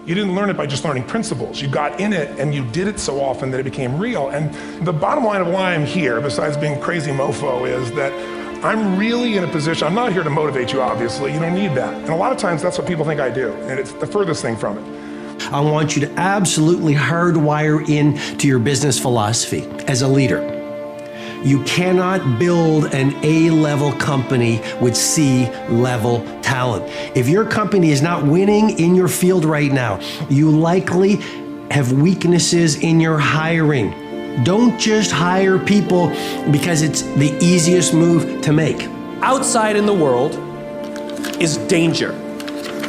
You didn't learn it by just learning principles. You got in it and you did it so often that it became real. And the bottom line of why I'm here, besides being a crazy mofo, is that I'm really in a position, I'm not here to motivate you, obviously. You don't need that. And a lot of times that's what people think I do. And it's the furthest thing from it. I want you to absolutely hardwire into your business philosophy as a leader. You cannot build an A-level company with C-level talent. If your company is not winning in your field right now, you likely have weaknesses in your hiring. Don't just hire people because it's the easiest move to make. Outside in the world is danger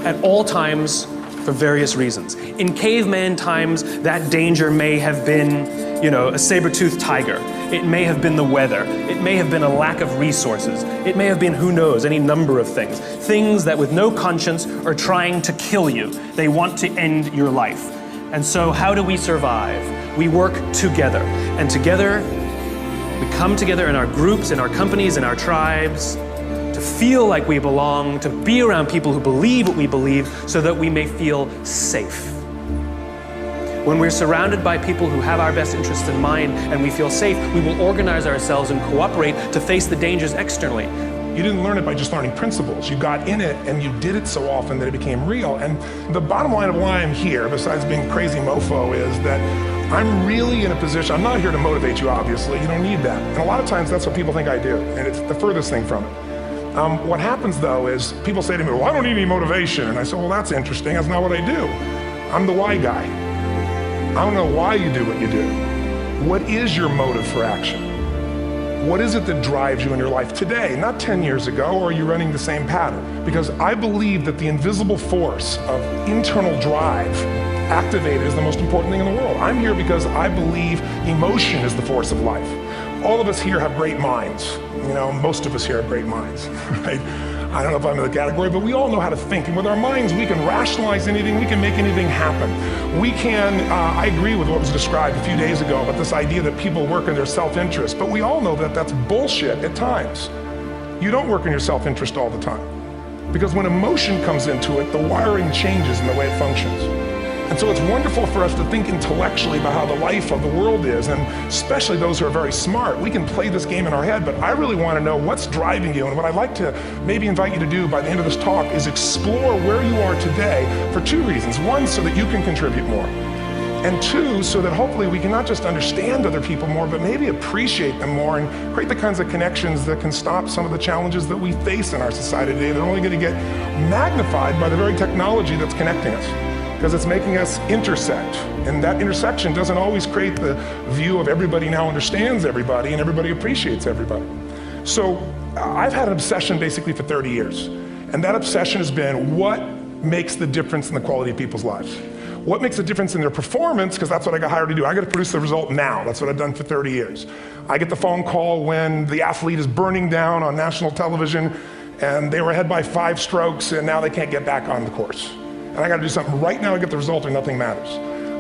at all times for various reasons. In caveman times, that danger may have been, a saber-toothed tiger. It may have been the weather. It may have been a lack of resources. It may have been, who knows, any number of things. Things that with no conscience are trying to kill you. They want to end your life. And so how do we survive? We work together. And together, we come together in our groups, in our companies, in our tribes, to feel like we belong, to be around people who believe what we believe so that we may feel safe. When we're surrounded by people who have our best interests in mind and we feel safe, we will organize ourselves and cooperate to face the dangers externally. You didn't learn it by just learning principles. You got in it and you did it so often that it became real. And the bottom line of why I'm here, besides being a crazy mofo, is that I'm really in a position, I'm not here to motivate you, obviously. You don't need that. And a lot of times that's what people think I do. And it's the furthest thing from it. What happens though is people say to me, well, I don't need any motivation. And I say, well, that's interesting. That's not what I do. I'm the why guy. I don't know why you do what you do. What is your motive for action? What is it that drives you in your life today, not 10 years ago, or are you running the same pattern? Because I believe that the invisible force of internal drive activated is the most important thing in the world. I'm here because I believe emotion is the force of life. All of us here have great minds. Most of us here have great minds, right? I don't know if I'm in the category, but we all know how to think. And with our minds, we can rationalize anything. We can make anything happen. We can, I agree with what was described a few days ago about this idea that people work in their self-interest, but we all know that that's bullshit at times. You don't work in your self-interest all the time. Because when emotion comes into it, the wiring changes in the way it functions. And so it's wonderful for us to think intellectually about how the life of the world is, and especially those who are very smart. We can play this game in our head, but I really want to know what's driving you. And what I'd like to maybe invite you to do by the end of this talk is explore where you are today for two reasons. One, so that you can contribute more. And two, so that hopefully we can not just understand other people more, but maybe appreciate them more and create the kinds of connections that can stop some of the challenges that we face in our society today. They're only going to get magnified by the very technology that's connecting us, because it's making us intersect. And that intersection doesn't always create the view of everybody now understands everybody and everybody appreciates everybody. So I've had an obsession basically for 30 years. And that obsession has been what makes the difference in the quality of people's lives? What makes a difference in their performance? Because that's what I got hired to do. I got to produce the result now. That's what I've done for 30 years. I get the phone call when the athlete is burning down on national television and they were ahead by 5 strokes and now they can't get back on the course. And I got to do something right now to get the result or nothing matters.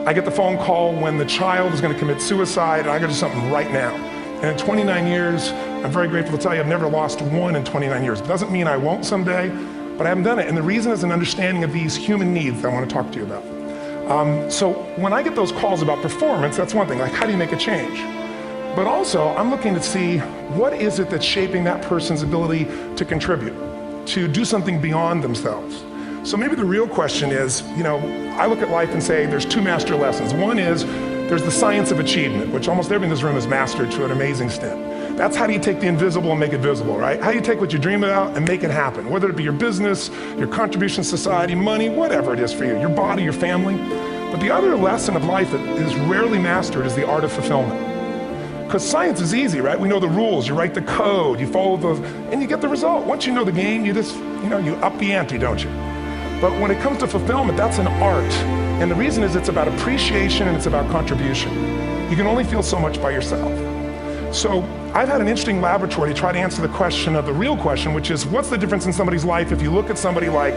I get the phone call when the child is going to commit suicide and I got to do something right now. And in 29 years, I'm very grateful to tell you I've never lost one in 29 years. It doesn't mean I won't someday, but I haven't done it. And the reason is an understanding of these human needs that I want to talk to you about. So when I get those calls about performance, that's one thing, like how do you make a change? But also, I'm looking to see what is it that's shaping that person's ability to contribute, to do something beyond themselves. So maybe the real question is, I look at life and say there's 2 master lessons. One is there's the science of achievement, which almost everyone in this room has mastered to an amazing extent. That's how do you take the invisible and make it visible, right? How do you take what you dream about and make it happen? Whether it be your business, your contribution to society, money, whatever it is for you, your body, your family. But the other lesson of life that is rarely mastered is the art of fulfillment. Because science is easy, right? We know the rules, you write the code, you follow those, and you get the result. Once you know the game, you just, you up the ante, don't you? But when it comes to fulfillment, that's an art. And the reason is it's about appreciation and it's about contribution. You can only feel so much by yourself. So I've had an interesting laboratory to try to answer the question of the real question, which is what's the difference in somebody's life if you look at somebody like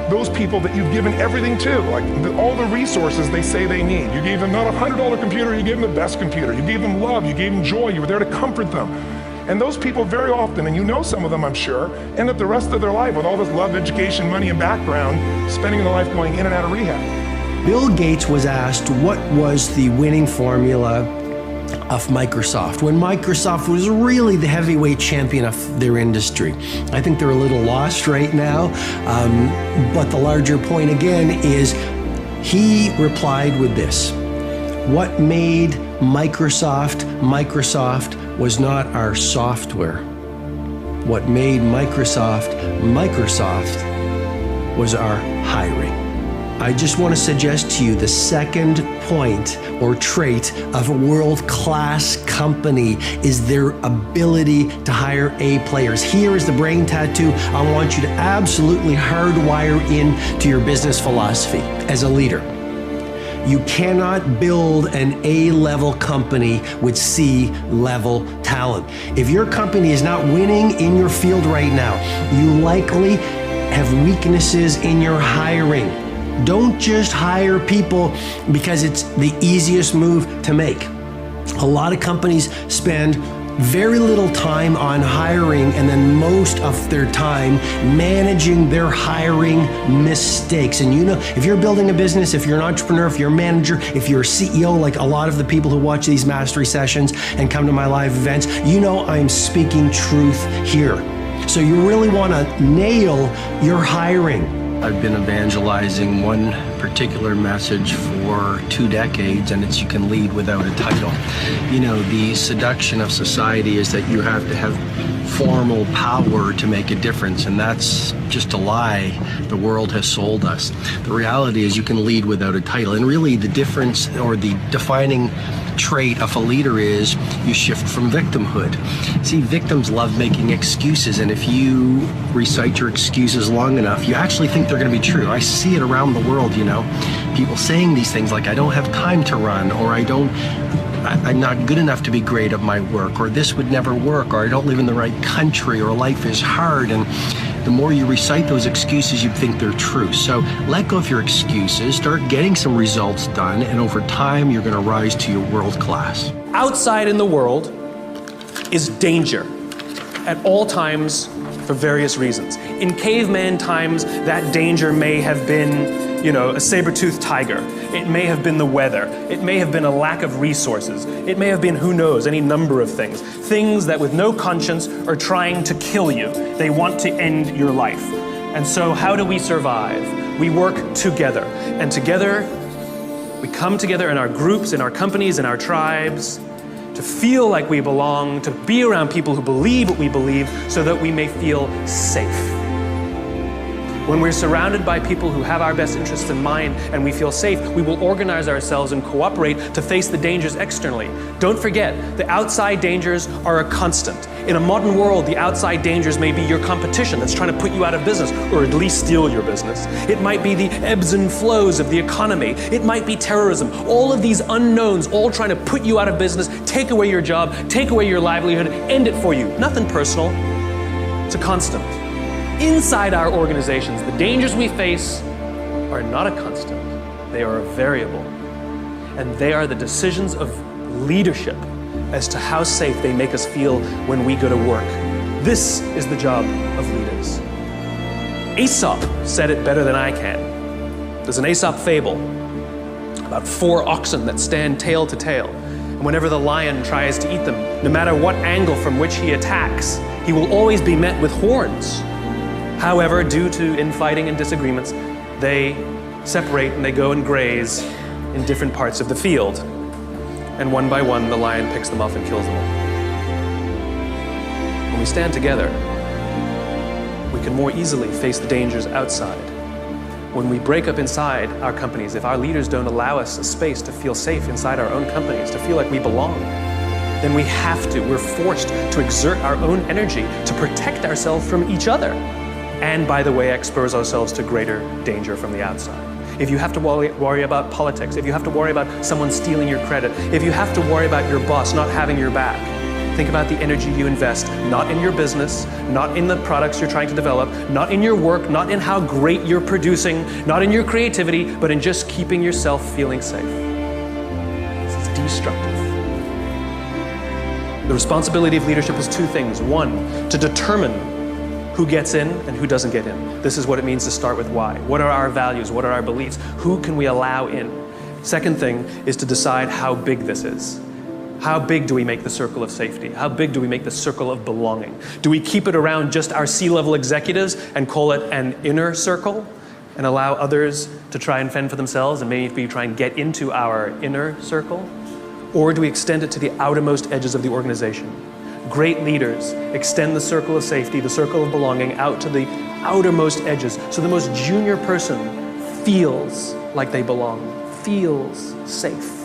those people that you've given everything to, like all the resources they say they need. You gave them not a $100 computer, you gave them the best computer. You gave them love, you gave them joy, you were there to comfort them. And those people very often, and you know some of them I'm sure, end up the rest of their life with all this love, education, money, and background, spending their life going in and out of rehab. Bill Gates was asked what was the winning formula of Microsoft when Microsoft was really the heavyweight champion of their industry. I think they're a little lost right now, but the larger point again is he replied with this: what made Microsoft was not our software. What made Microsoft was our hiring. I just want to suggest to you the second point or trait of a world-class company is their ability to hire A players. Here is the brain tattoo I want you to absolutely hardwire into your business philosophy as a leader. You cannot build an A-level company with C-level talent. If your company is not winning in your field right now, you likely have weaknesses in your hiring. Don't just hire people because it's the easiest move to make. A lot of companies spend very little time on hiring and then most of their time managing their hiring mistakes. And you know, if you're building a business, if you're an entrepreneur, if you're a manager, if you're a CEO, like a lot of the people who watch these mastery sessions and come to my live events, you know I'm speaking truth here. So you really want to nail your hiring. I've been evangelizing one particular message for 2 decades, and it's you can lead without a title. You know, the seduction of society is that you have to have formal power to make a difference, and that's just a lie the world has sold us. The reality is you can lead without a title, and really the difference or the defining trait of a leader is you shift from victimhood. See, victims love making excuses, and if you recite your excuses long enough, you actually think they're going to be true. I see it around the world, you know, people saying these things like, I don't have time to run, or I'm not good enough to be great at my work, or this would never work, or I don't live in the right country, or life is hard. And the more you recite those excuses, you think they're true. So let go of your excuses, start getting some results done, and over time, you're going to rise to your world class. Outside in the world is danger at all times for various reasons. In caveman times, that danger may have been, you know, a saber-toothed tiger. It may have been the weather. It may have been a lack of resources. It may have been, who knows, any number of things. Things that with no conscience are trying to kill you. They want to end your life. And so how do we survive? We work together. And together, we come together in our groups, in our companies, in our tribes, to feel like we belong, to be around people who believe what we believe so that we may feel safe. When we're surrounded by people who have our best interests in mind and we feel safe, we will organize ourselves and cooperate to face the dangers externally. Don't forget, the outside dangers are a constant. In a modern world, the outside dangers may be your competition that's trying to put you out of business, or at least steal your business. It might be the ebbs and flows of the economy. It might be terrorism. All of these unknowns, all trying to put you out of business, take away your job, take away your livelihood, end it for you. Nothing personal. It's a constant. Inside our organizations, the dangers we face are not a constant. They are a variable. And they are the decisions of leadership as to how safe they make us feel when we go to work. This is the job of leaders. Aesop said it better than I can. There's an Aesop fable about 4 oxen that stand tail to tail. And whenever the lion tries to eat them, no matter what angle from which he attacks, he will always be met with horns. However, due to infighting and disagreements, they separate and they go and graze in different parts of the field. And one by one, the lion picks them off and kills them all. When we stand together, we can more easily face the dangers outside. When we break up inside our companies, if our leaders don't allow us a space to feel safe inside our own companies, to feel like we belong, then we're forced to exert our own energy to protect ourselves from each other. And by the way, expose ourselves to greater danger from the outside. If you have to worry about politics, if you have to worry about someone stealing your credit, if you have to worry about your boss not having your back, think about the energy you invest, not in your business, not in the products you're trying to develop, not in your work, not in how great you're producing, not in your creativity, but in just keeping yourself feeling safe. This is destructive. The responsibility of leadership is 2 things. 1, to determine Who gets in and who doesn't get in? This is what it means to start with why. What are our values? What are our beliefs? Who can we allow in? Second thing is to decide how big this is. How big do we make the circle of safety? How big do we make the circle of belonging? Do we keep it around just our C-level executives and call it an inner circle and allow others to try and fend for themselves and maybe try and get into our inner circle? Or do we extend it to the outermost edges of the organization? Great leaders extend the circle of safety, the circle of belonging out to the outermost edges so the most junior person feels like they belong, feels safe.